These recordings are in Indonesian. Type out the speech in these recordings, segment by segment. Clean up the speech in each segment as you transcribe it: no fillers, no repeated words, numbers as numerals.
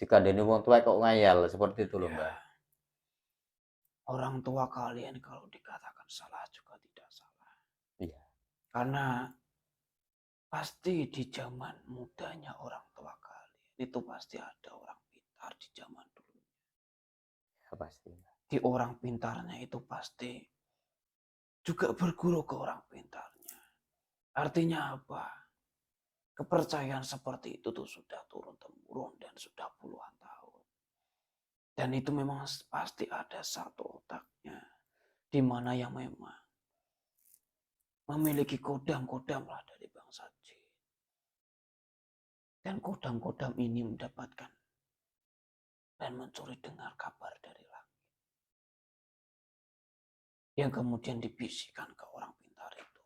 dikandani wong tuwek kok ngeyel, seperti itu loh, Ya, Mbah. orang tua kalian kalau dikatakan salah juga tidak salah. Iya, Karena pasti di zaman mudanya orang tua kalian itu pasti ada orang pintar di zaman dulu. ya pasti, Mbah. Di orang pintarnya itu pasti juga berguru ke orang pintarnya. Artinya apa? Kepercayaan seperti itu tuh sudah turun-temurun dan sudah puluhan tahun. Dan itu memang pasti ada satu otaknya di mana yang memang memiliki kodam-kodam lah dari bangsa jin. Dan kodam-kodam ini mendapatkan dan mencuri dengar kabar dari langit. Yang kemudian dibisikkan ke orang pintar itu.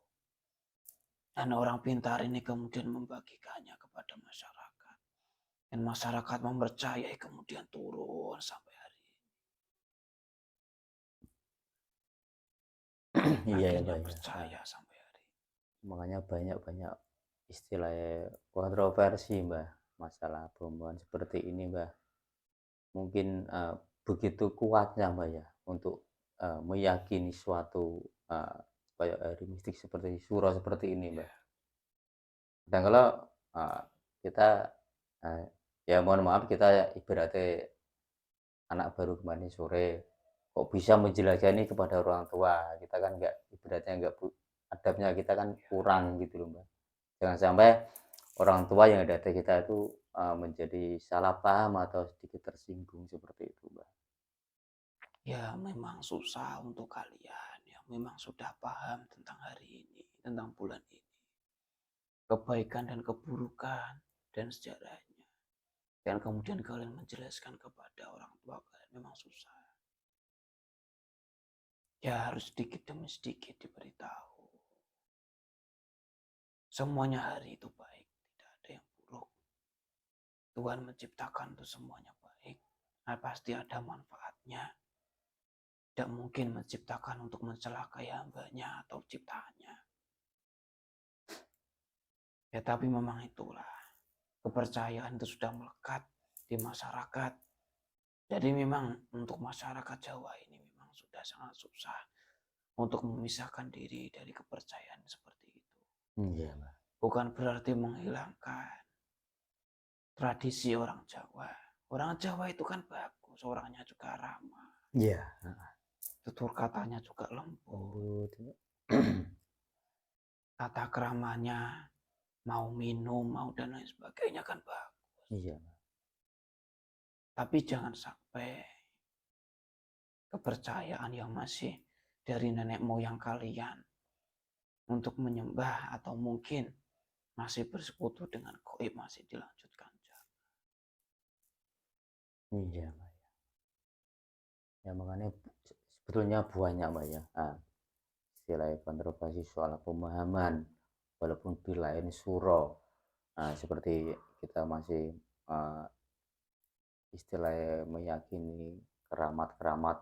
Dan orang pintar ini kemudian membagikannya kepada masyarakat. Dan masyarakat mempercayai kemudian turun sampai hari ini. Iya ya, Akhirnya Mbah, ya. percaya sampai hari ini. Makanya banyak-banyak istilahnya kontroversi, Mbah, masalah pembunuhan seperti ini, Mbah. Mungkin, begitu kuatnya, Mbak, ya, untuk, meyakini suatu, kayak hari mistik seperti suro seperti ini, Mbak. Dan kalau, eee, kita, eee, ya mohon maaf kita ibaratnya anak baru kemarin sore, kok bisa menjelajah kepada orang tua, kita kan nggak ibaratnya nggak adabnya kita kan kurang gitu loh, Mbak. Jangan sampai orang tua yang ada di kita itu, menjadi salah paham atau sedikit tersinggung seperti itu, Mbak. Ya memang susah untuk kalian yang memang sudah paham tentang hari ini, tentang bulan ini. Kebaikan dan keburukan dan sejarahnya. Dan kemudian kalian menjelaskan kepada orang tua kalian memang susah. Ya harus sedikit demi sedikit diberitahu. Semuanya hari itu baik, tidak ada yang buruk. Tuhan menciptakan itu semuanya baik. Nah, pasti ada manfaatnya. Tidak mungkin menciptakan untuk mencelakai hambanya atau ciptaannya. Ya tapi memang itulah. Kepercayaan itu sudah melekat di masyarakat. Jadi memang untuk masyarakat Jawa ini memang sudah sangat susah untuk memisahkan diri dari kepercayaan seperti itu. Iya, Mbak. Bukan berarti menghilangkan tradisi orang Jawa. Orang Jawa itu kan bagus, orangnya juga ramah. Iya, Tutur katanya juga lembut. lembut. Tata keramanya, mau minum, mau dan lain sebagainya kan bagus. Iya, Tapi jangan sampai kepercayaan yang masih dari nenek moyang kalian untuk menyembah atau mungkin masih bersekutu dengan goib masih dilanjutkan. iya, Mbak, ya makanya sebetulnya banyak, Mbak, ya, istilah kontroversi soal pemahaman walaupun di lain suro, seperti kita masih, eee, istilahnya meyakini keramat-keramat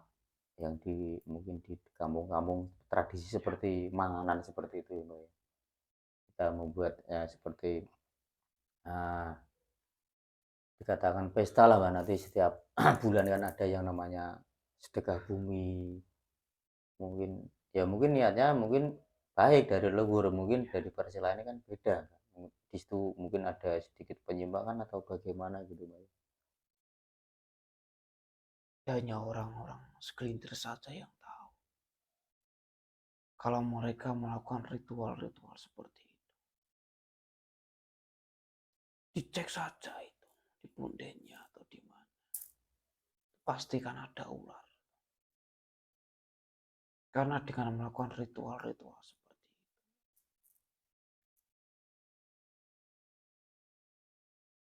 yang mungkin di kampung-kampung tradisi seperti Manganan seperti itu, Mbak, ya. Kita membuat, seperti, eee dikatakan pesta lah, Mbak, nanti setiap bulan kan ada yang namanya sedekah bumi, mungkin ya mungkin niatnya mungkin baik dari leluhur, mungkin dari versi lainnya kan beda, di situ mungkin ada sedikit penyimpangan atau bagaimana gitu, Mbak, ya. Hanya orang-orang segelintir saja yang tahu. Kalau mereka melakukan ritual-ritual seperti itu. Dicek saja itu di pundenya atau di mana. Pastikan ada ular. Karena dengan melakukan ritual-ritual seperti itu,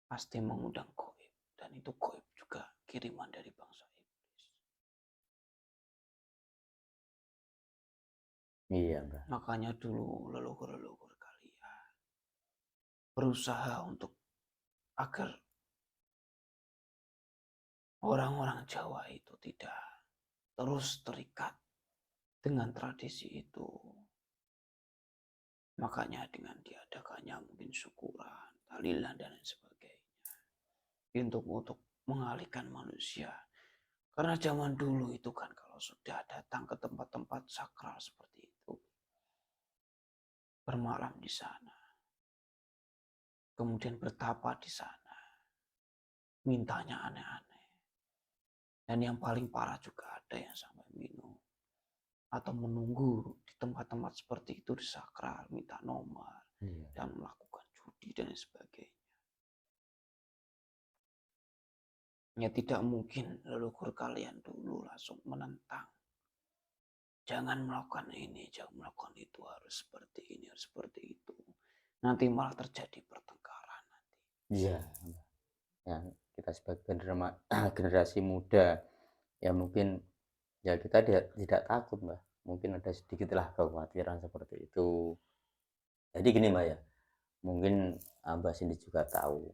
pasti mengundang goib. Dan itu goib juga kiriman dari bangsa iblis. Iya, Mbak. Makanya dulu leluhur-leluhur kalian berusaha untuk agar orang-orang Jawa itu tidak terus terikat dengan tradisi itu. Makanya dengan diadakannya mungkin syukuran, tahlilan dan lain sebagainya. Untuk mengalihkan manusia. Karena zaman dulu itu kan kalau sudah datang ke tempat-tempat sakral seperti itu, bermalam di sana, kemudian bertapa di sana, mintanya aneh-aneh. Dan yang paling parah juga ada yang sampai minum atau menunggu di tempat-tempat seperti itu di sakral, minta nomor Iya. dan melakukan judi dan sebagainya. Ya tidak mungkin leluhur kalian dulu langsung menentang. Jangan melakukan ini, jangan melakukan itu, harus seperti ini, harus seperti itu. Nanti malah terjadi pertengkaran nanti. Iya, yang kita sebagai generasi muda, ya mungkin ya kita tidak takut, Mbak. Mungkin ada sedikitlah kekhawatiran seperti itu. Jadi gini, Mbak, ya, mungkin Mbak sendiri juga tahu,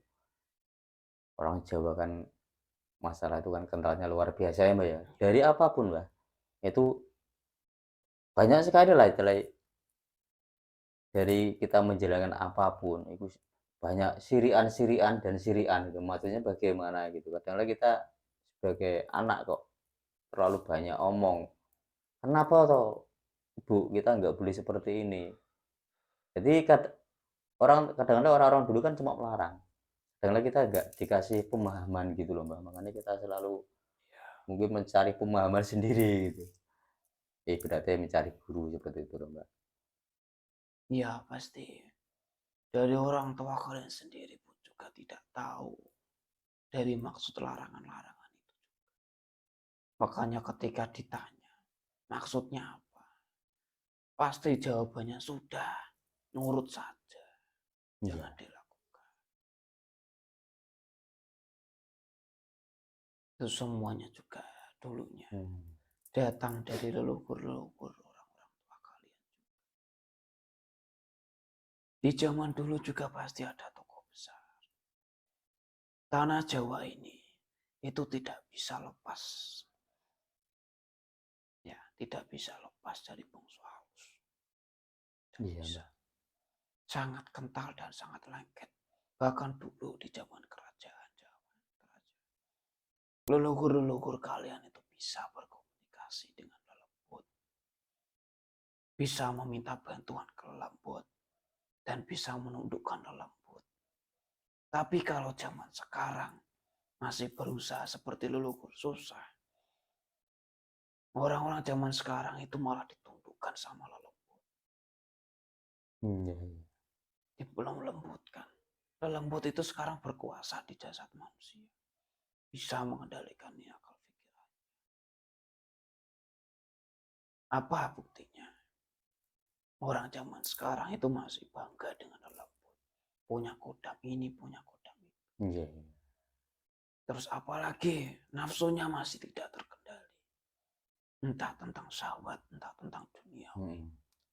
orang Jawa kan masalah itu kan kentalnya luar biasa ya, Mbak, ya. Dari apapun, Mbak, itu banyak sekali lah dari kita menjalankan apapun itu banyak sirian-sirian dan sirian gitu. Maksudnya bagaimana gitu. Kadang-kadang kita sebagai anak kok terlalu banyak omong. Kenapa toh Ibu kita nggak boleh seperti ini? Jadi kadang-kadang orang-orang dulu kan cuma melarang. Kadang-kadang kita nggak dikasih pemahaman gitu loh, Mbak. Makanya kita selalu mungkin mencari pemahaman sendiri gitu. Berarti mencari guru seperti itu loh, Mbak. Ya pasti. Dari orang tua kalian sendiri pun juga tidak tahu dari maksud larangan-larangan itu. Makanya ketika ditanya, maksudnya apa? Pasti jawabannya sudah, nurut saja. Jangan Iya. dilakukan. Itu semuanya juga dulunya Hmm. datang dari leluhur-leluhur orang-orang tua kalian. Di zaman dulu juga pasti ada tokoh besar. Tanah Jawa ini itu tidak bisa lepas. Ya, tidak bisa lepas dari bungsu halus. Tidak Iya, bisa. Mbak. Sangat kental dan sangat lengket. Bahkan dulu di zaman kerajaan Jawa. Leluhur-leluhur kalian itu bisa berkomunikasi dengan lembut. Bisa meminta bantuan ke lembut. Dan bisa menundukkan lembut. Tapi kalau zaman sekarang masih berusaha seperti leluhur susah. Orang-orang zaman sekarang itu malah ditundukkan sama lembut. Iya, iya. Belum lembutkan. Lembut itu sekarang berkuasa di jasad manusia. Bisa mengendalikan akal pikiran. Apa buktinya? Orang zaman sekarang itu masih bangga dengan lembut. Punya kodam ini, punya kodam itu. Iya, iya. Terus apalagi nafsunya masih tidak terkendali. Entah tentang syahwat, entah tentang duniawi. Mhm.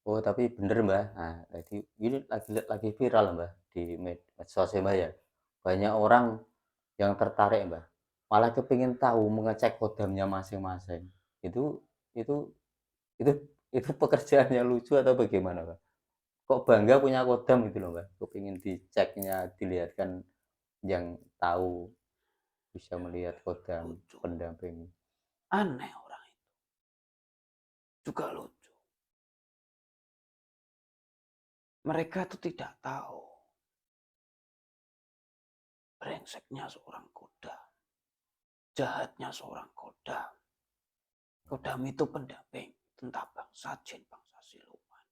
Oh, tapi bener, Mbak. Nah, jadi ini lagi viral, Mbak, di medsos ya, Mbak, ya. Banyak orang yang tertarik, Mbak, malah kepingin tahu mengecek kodamnya masing-masing. Itu itu itu itu pekerjaannya lucu atau bagaimana, Mbak? Kok bangga punya kodam gitu loh, Mbak, kepingin diceknya, dilihatkan yang tahu bisa Ya, melihat kodam lucu. pendamping. Aneh orang itu. Juga lucu. Mereka tuh tidak tahu brengseknya seorang kodam. Jahatnya seorang kodam. Kodam itu pendamping tentang bangsa jin, bangsa siluman.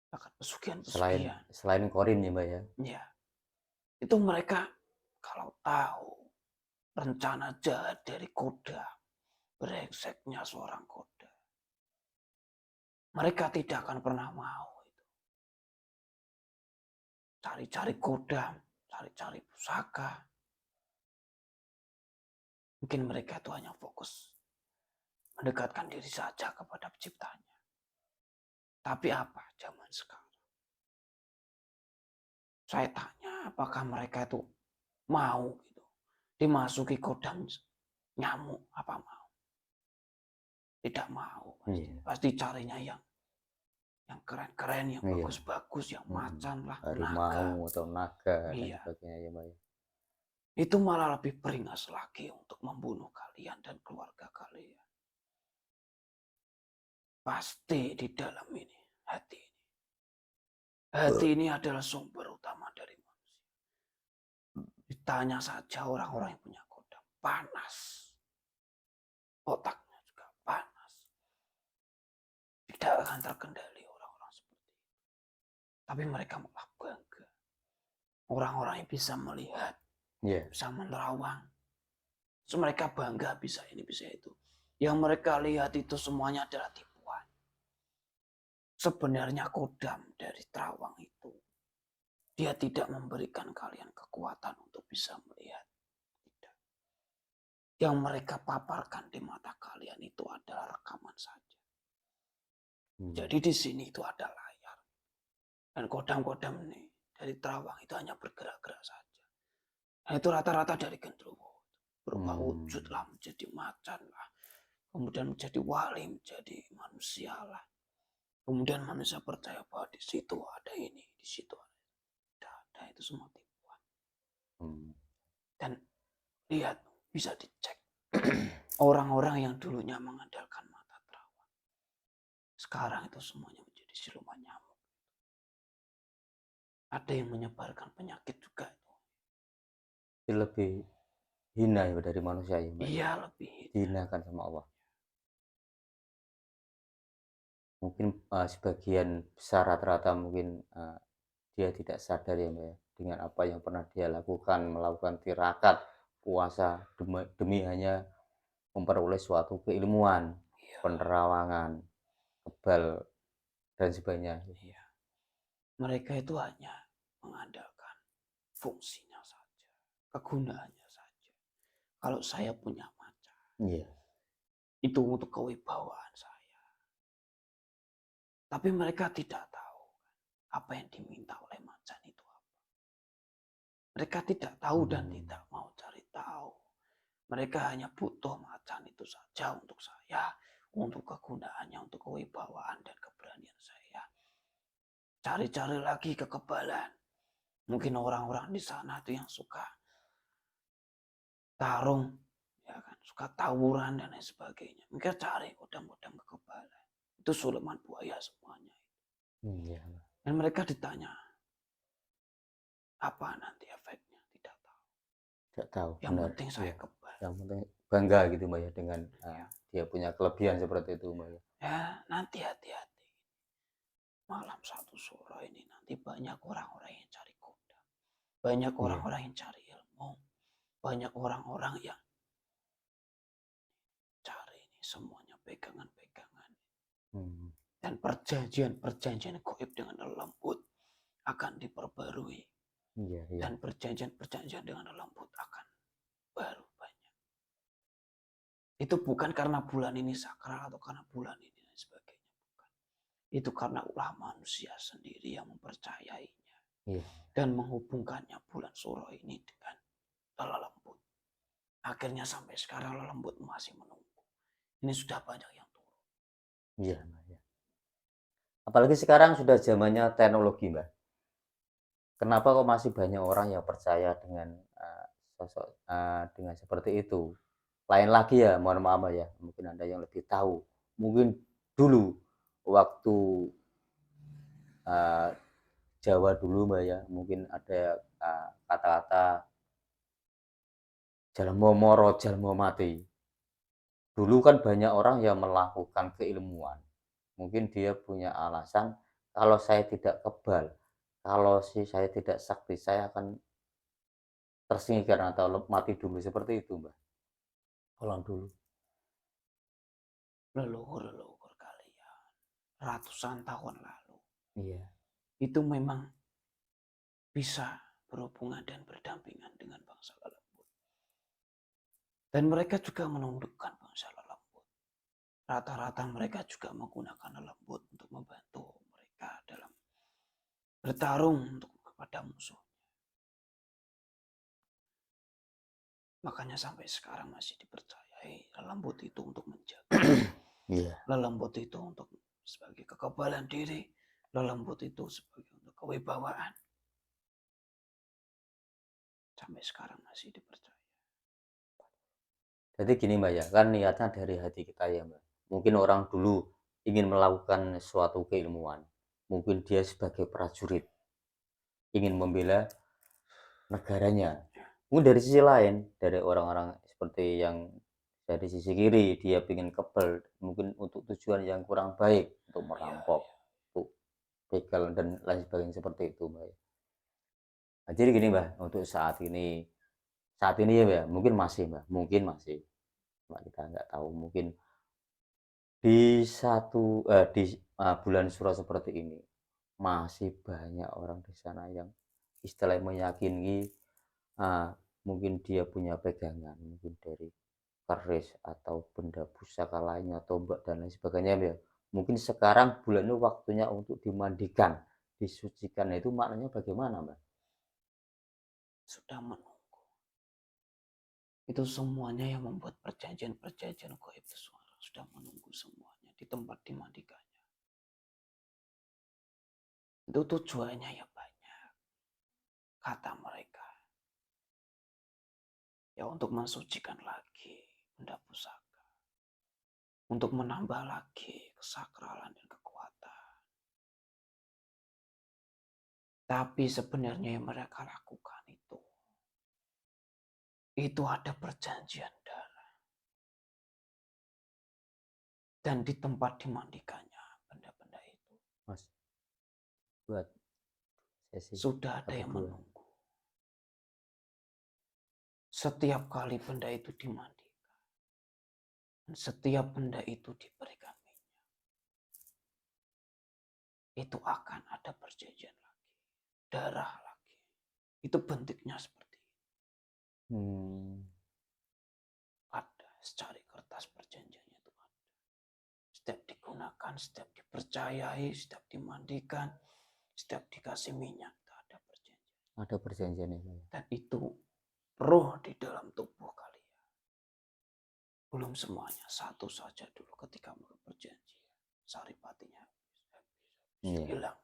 Bahkan Selain pesugihan-pesugihan. selain korin ya, Mbak, ya? Ya, itu mereka kalau tahu rencana jahat dari kodam, brengseknya seorang kodam, mereka tidak akan pernah mau itu. Cari-cari kodam, cari-cari pusaka. Mungkin mereka itu hanya fokus mendekatkan diri saja kepada penciptanya. Tapi apa zaman sekarang? Saya tanya apakah mereka itu mau gitu dimasuki kodam nyamuk, apa mau? Tidak mau pasti. Iya. Pasti carinya yang keren-keren, yang Iya. bagus-bagus, yang Mhm. macan lah, naga. Harimau atau naga dan Iya. sebagainya ya, Mbak, ya. itu malah lebih beringas lagi untuk membunuh kalian dan keluarga kalian. Pasti di dalam ini, hati ini. Hati ini adalah sumber utama dari manusia. Ditanya saja orang-orang yang punya kodam, panas. Otaknya juga panas. Tidak akan terkendali orang-orang seperti itu. Tapi mereka malah bangga. Orang-orang yang bisa melihat, bisa menerawang. So, mereka bangga bisa ini, bisa itu. Yang mereka lihat itu semuanya adalah tipuan. Sebenarnya kodam dari terawang itu, dia tidak memberikan kalian kekuatan untuk bisa melihat. Tidak. Yang mereka paparkan di mata kalian itu adalah rekaman saja. Jadi di sini itu ada layar. Dan kodam-kodam ini dari terawang itu hanya bergerak-gerak saja. Nah, itu rata-rata dari genderuwo. Berubah wujud lah, menjadi macan lah. Kemudian menjadi wali, menjadi manusia lah. Kemudian manusia percaya bahwa di situ ada ini, di situ ada itu semua tipuan. Dan lihat, bisa dicek. Orang-orang yang dulunya mengandalkan mata terawang, sekarang itu semuanya menjadi siluman nyamuk. Ada yang menyebarkan penyakit juga itu. Lebih hina ya dari manusia ya, Mbak. Iya, lebih hina. Dihinakan sama Allah. Mungkin sebagian besar rata-rata mungkin dia tidak sadar ya, Mbak, ya, dengan apa yang pernah dia lakukan, melakukan tirakat, puasa demi hanya memperoleh suatu keilmuan, Iya, penerawangan, kebal dan sebagainya. iya. Mereka itu hanya mengandalkan fungsinya saja, kegunaannya saja. Kalau saya punya macan, itu untuk kewibawaan saya. Tapi mereka tidak tahu apa yang diminta oleh macan itu apa. Mereka tidak tahu dan tidak mau cari tahu. Mereka hanya butuh macan itu saja untuk saya, untuk kegunaannya, untuk kewibawaan dan keberanian saya. Cari-cari lagi kekebalan. Mungkin orang-orang di sana itu yang suka tarung, ya kan, suka tawuran dan lain sebagainya. Mereka cari kodam-kodam kekebalan. Itu siluman buaya semuanya. Dan mereka ditanya, apa nanti efeknya? Tidak tahu. Tidak tahu. Yang penting saya kebal. Yang penting bangga gitu, Mbak, ya, dengan dia punya kelebihan seperti itu, Mbak, ya. Ya, nanti hati-hati. Malam satu sore ini nanti banyak orang-orang yang cari kodam. Banyak orang-orang yang cari ilmu. Banyak orang-orang yang cari ini semuanya pegangan-pegangan. Dan perjanjian-perjanjian gaib dengan lembut akan diperbarui. Dan perjanjian-perjanjian dengan lembut akan baru banyak. Itu bukan karena bulan ini sakral atau karena bulan ini dan sebagainya. Bukan. Itu karena ulah manusia sendiri yang mempercayainya. Dan menghubungkannya bulan Suro ini dengan lelembut. Akhirnya sampai sekarang lelembut masih menunggu. Ini sudah banyak yang turun. Iya, Mbak, ya. Apalagi sekarang sudah zamannya teknologi, Mbak. Kenapa kok masih banyak orang yang percaya dengan sosok dengan seperti itu? Lain lagi ya, mohon maaf, Mbak, ya, mungkin Anda yang lebih tahu. Mungkin dulu waktu Jawa dulu, Mbak, ya, mungkin ada kata-kata jalmo moro jalmo mati. Dulu kan banyak orang yang melakukan keilmuan. Mungkin dia punya alasan, kalau saya tidak kebal, kalau saya tidak sakti, saya akan tersingkir atau mati dulu, seperti itu, Mbak. Orang dulu. Leluhur-leluhur kalian ratusan tahun lalu. Iya. Itu memang bisa berhubungan dan berdampingan dengan bangsa lelembut. Dan mereka juga menundukkan bangsa lelembut. Rata-rata mereka juga menggunakan lelembut untuk membantu mereka dalam bertarung untuk kepada musuh. Makanya sampai sekarang masih dipercayai lelembut itu untuk menjaga. Lelembut itu untuk sebagai kekebalan diri. Lelembut itu sebagai untuk kewibawaan. sampai sekarang masih dipercaya. Jadi gini Mbak ya, kan niatnya dari hati kita ya Mbak. Mungkin orang dulu ingin melakukan suatu keilmuan. Mungkin dia sebagai prajurit ingin membela negaranya. Mungkin dari sisi lain, dari orang-orang seperti yang dari sisi kiri dia ingin kebal, mungkin untuk tujuan yang kurang baik, untuk Iya, merampok, untuk begal dan lain sebagainya seperti itu Mbak. Nah, jadi gini Mbak, untuk saat ini ya Mbak, mungkin masih Mbak, mungkin masih. Mbak kita nggak tahu, mungkin bulan Suro seperti ini, masih banyak orang di sana yang istilahnya meyakini, eee, mungkin dia punya pegangan, mungkin dari keris atau benda pusaka lainnya, tombak dan lain sebagainya ya. Mungkin sekarang bulan itu waktunya untuk dimandikan, disucikan. Nah itu maknanya bagaimana, Mbak? sudah menunggu. Itu semuanya yang membuat perjanjian-perjanjian gaib itu sudah menunggu semuanya di tempat dimandikannya. Itu tujuannya ya banyak. Kata mereka. Ya untuk mensucikan lagi benda pusaka. Untuk menambah lagi kesakralan dan kekuatan. Tapi sebenarnya yang mereka lakukan itu ada perjanjian darah. Dan di tempat dimandikannya benda-benda itu Mas, buat sesi sudah ada atau yang 2. menunggu. Setiap kali benda itu dimandikan, dan setiap benda itu diberikan minyak, itu akan ada perjanjian lagi, darah lagi. Itu bentuknya seperti itu. Ada secari kertas perjanjiannya itu ada. Setiap digunakan, setiap dipercayai, setiap dimandikan, setiap dikasih minyak, itu ada perjanjian. Ada perjanjiannya, Mbak, ya? Dan itu roh di dalam tubuh kalian. Belum semuanya, satu saja dulu ketika mau berjanji. Saripatinya Iya. hilang.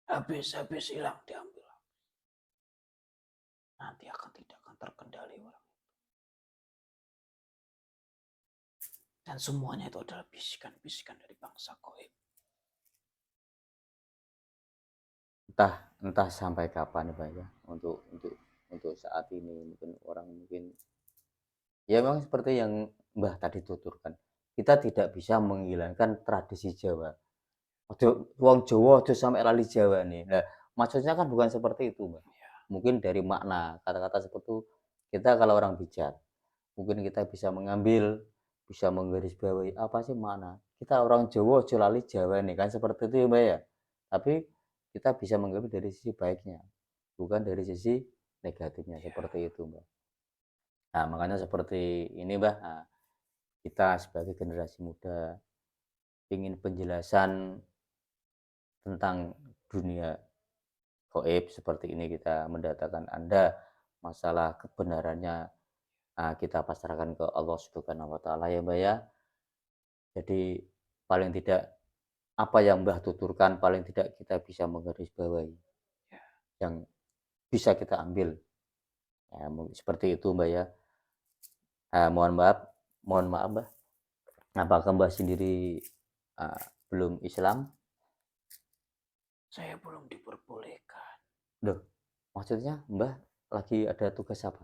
Habis hilang diambil. Nanti tidak akan terkendali orang. Dan semuanya itu adalah bisikan-bisikan dari bangsa gaib. Entah sampai kapan, Mbak, ya, untuk saat ini mungkin orang mungkin ya memang seperti yang Mbah tadi tuturkan, kita tidak bisa menghilangkan tradisi Jawa. Ojo wong Jawa aja sampai lali Jawa nih. Nah, maksudnya kan bukan seperti itu, Mbak. Ya, Mungkin dari makna kata-kata seperti itu, kita kalau orang bijak, mungkin kita bisa mengambil, bisa menggarisbawahi apa sih makna. Kita orang Jawa aja lali Jawa nih, kan seperti itu ya, Mbak, ya. Tapi kita bisa mengambil dari sisi baiknya, bukan dari sisi negatifnya, ya, seperti itu, Mbak. Nah, makanya seperti ini, Mbah, nah, kita sebagai generasi muda ingin penjelasan tentang dunia gaib seperti ini kita mendatangkan Anda masalah kebenarannya, kita pasrahkan ke Allah Subhanahu wa taala ya, Mbak, ya. Jadi paling tidak apa yang Mbah tuturkan paling tidak kita bisa menggarisbawahi ya. yang bisa kita ambil, ya seperti itu, Mbak, ya. Mohon maaf Mbah, apakah Mbah sendiri, belum Islam? Saya belum diperbolehkan. Loh, maksudnya Mbah lagi ada tugas apa?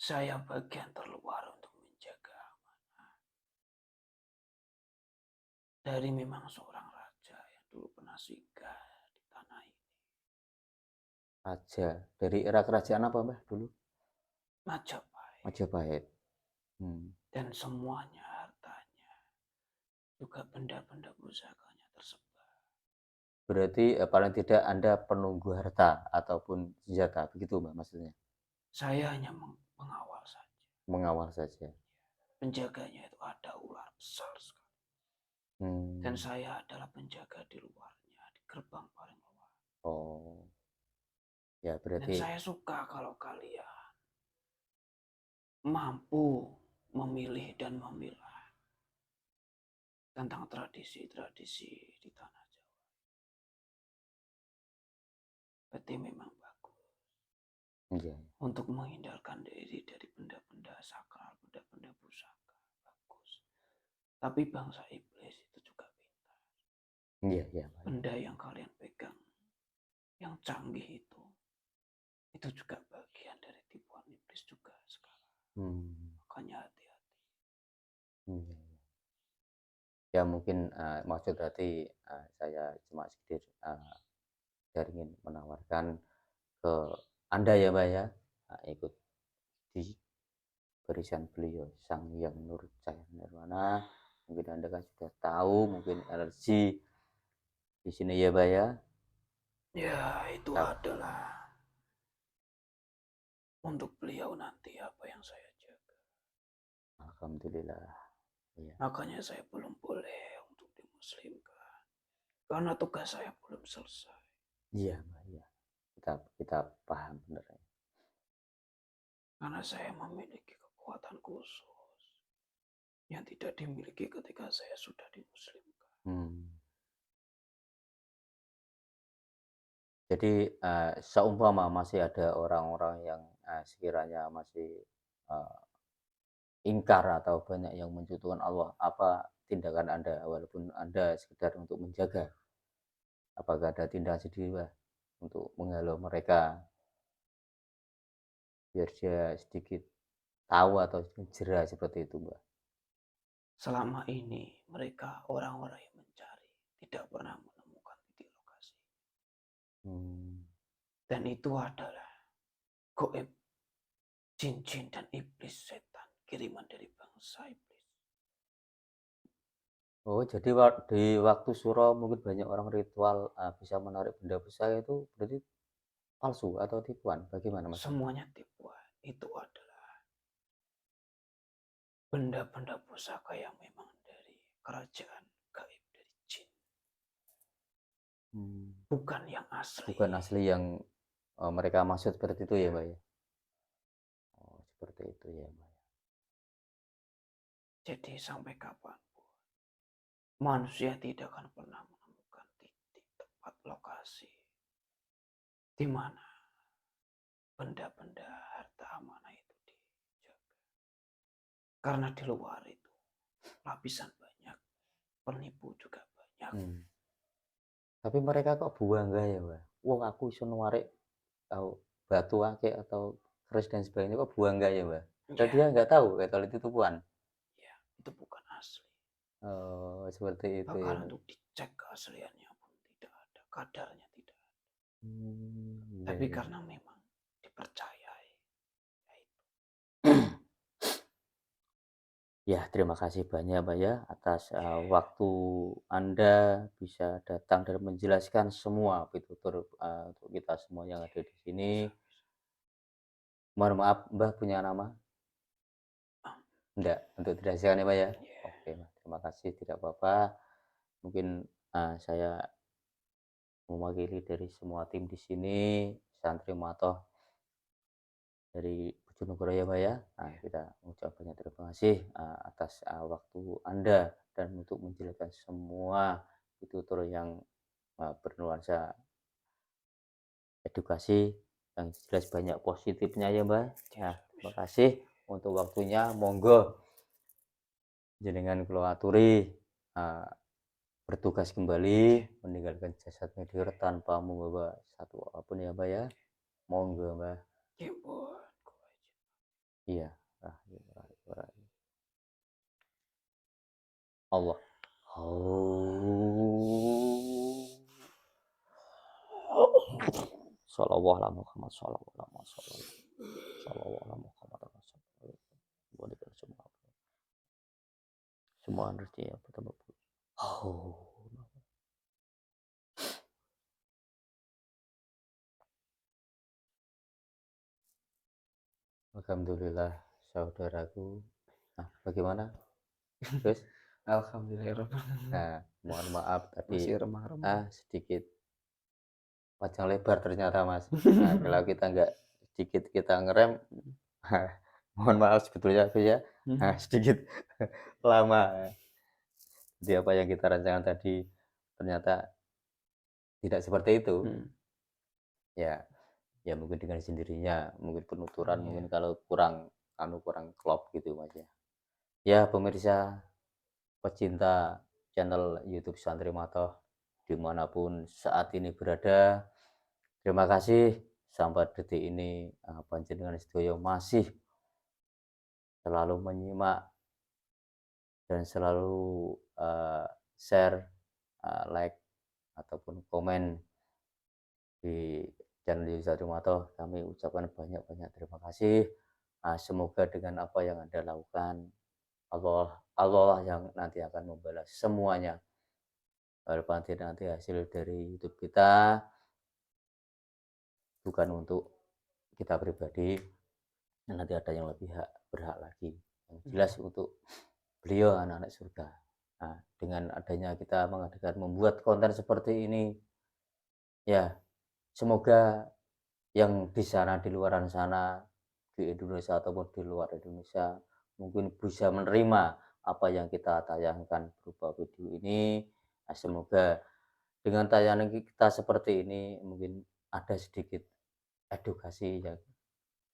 Saya bagian terluar untuk menjaga amanah. Dari memang seorang raja yang dulu pernah singgah di tanah ini. Raja, dari era kerajaan apa Mbah dulu? Majapahit. Majapahit. Hmm. Dan semuanya hartanya. Juga benda-benda pusakanya tersebar. Berarti, paling tidak Anda penunggu harta ataupun senjata, begitu Mbah maksudnya? Saya hanya mengawal saja. Mengawal saja. Penjaganya itu ada ular besar sekali. Dan Hmm. saya adalah penjaga di luarnya, di gerbang paling luar. Oh, ya Dan berarti saya suka kalau kalian mampu memilih dan memilah tentang tradisi-tradisi di tanah Jawa. berarti memang bagus Iya. untuk menghindarkan diri dari benda-benda sakral, benda-benda pusaka. Bagus. Tapi bangsa iblis itu juga pintar. Iya, iya, Mbak. Benda yang kalian pegang, yang canggih itu juga bagian dari tipuan iblis juga sekarang. Makanya hati-hati. Iya. Ya mungkin maksud berarti saya cuma sekedar dari ingin menawarkan ke Anda ya Mbak ya, ikut di barisan beliau Sang Hyang Nurut Cahaya Nirwana. Mungkin Anda kan sudah tahu mungkin energi di sini ya Mbak ya. Ya, itu Tap- adalah untuk beliau nanti apa yang saya jaga. Alhamdulillah. Ya. Makanya saya belum boleh untuk dimuslimkan. Karena tugas saya belum selesai. Iya Mbak ya. Kita paham benar ya. Karena saya memiliki kekuatan khusus yang tidak dimiliki ketika saya sudah dimuslimkan. Jadi seumpama masih ada orang-orang yang sekiranya masih ingkar atau banyak yang mencutukan Allah, apa tindakan Anda walaupun Anda sekedar untuk menjaga? Apakah ada tindakan sendiri Mbak untuk menghalau mereka biar dia sedikit tahu atau jera seperti itu Mbak? Selama ini mereka orang-orang yang mencari tidak pernah menemukan titik lokasi. Dan itu adalah goib, jin-jin dan iblis setan kiriman dari bangsa iblis. Oh jadi di waktu suro mungkin banyak orang ritual bisa menarik benda besar itu berarti palsu atau tipuan? Bagaimana Mas? Semuanya tipuan. Itu adalah benda-benda pusaka yang memang dari kerajaan gaib dari jin. Bukan yang asli. Bukan asli yang mereka maksud seperti itu ya Mbak ya? Oh seperti itu ya Mbak. Jadi sampai kapanpun manusia tidak akan pernah menemukan titik tepat lokasi di mana benda-benda harta amanah itu dijaga. Karena di luar itu lapisan banyak, penipu juga banyak. Tapi mereka kok buang enggak ya Mbak? Wong aku iso narik tahu batu akeh atau keris dan sebagainya kok buang enggak ya Mbak? Dan dia nggak tahu kalau itu tipuan. Ya, itu bukan asli. Oh seperti itu ya Bahkan Mbak. untuk dicek keasliannya pun tidak ada, kadarnya tidak ada. Iya, Tapi iya. karena memang dipercayai, yaitu. Ya terima kasih banyak Mbak ya atas waktu Anda bisa datang dan menjelaskan semua pitutur untuk kita semua yang ada di sini. Mohon maaf Mbak punya nama? Enggak, untuk dirahasiakan ya Pak ya? Oke Mas, terima kasih, tidak apa-apa. Mungkin saya mewakili dari semua tim di sini, Santri Matoh dari Bojonegoro ya Pak ya. Nah, kita mengucap banyak terima kasih atas waktu Anda dan untuk menjelaskan semua tutur yang bernuansa edukasi yang jelas banyak positifnya ya Mbak. Nah, terima kasih untuk waktunya. Monggo jenengan kula aturi bertugas kembali meninggalkan jasad medior tanpa membawa satu apapun ya Mbak ya. Monggo Mbak. Iya. Allah. Shallallahu ala Muhammad sallallahu alaihi wasallam. Shallallahu ala Muhammad semua semua rezeki ya betul. Alhamdulillah saudaraku. Nah, bagaimana? Terus? Alhamdulillah. Nah, mohon maaf tadi Masih remah-remah. sedikit panjang lebar ternyata Mas. Nah, kalau kita nggak sedikit kita ngerem, mohon maaf sebetulnya Gus ya, sedikit lama. Jadi apa yang kita rancangkan tadi ternyata tidak seperti itu. Ya, ya mungkin dengan sendirinya, mungkin penuturan Iya. mungkin kalau kurang kurang klop gitu Mas ya. Ya pemirsa pecinta channel YouTube Santri Matoh dimanapun saat ini berada, terima kasih sampai detik ini panjenengan sedaya masih selalu menyimak dan selalu share, like ataupun komen di channel YouTube Santri Matoh. Kami ucapkan banyak-banyak terima kasih. Semoga dengan apa yang Anda lakukan, Allah Allah yang nanti akan membalas semuanya. Walaupun nanti hasil dari YouTube kita bukan untuk kita pribadi, dan nanti ada yang lebih berhak lagi. Yang jelas Iya. untuk beliau anak-anak surga. Nah, dengan adanya kita mengadakan membuat konten seperti ini, ya semoga yang di sana di luaran sana, di Indonesia ataupun di luar Indonesia, mungkin bisa menerima apa yang kita tayangkan berupa video ini. Semoga dengan tayangan kita seperti ini mungkin ada sedikit edukasi yang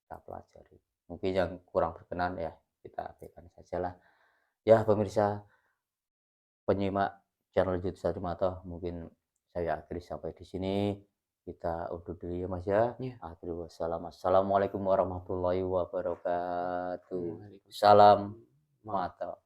kita pelajari. Mungkin yang kurang berkenan ya kita abaikan sajalah. Ya pemirsa penyimak channel YouTube Satrimato, mungkin saya akhiri sampai di sini. Kita undur diri ya Mas ya. Iya. Akhiri wassalam. Assalamualaikum warahmatullahi wabarakatuh. Waalaikumsalam. Salam Maaf. mata.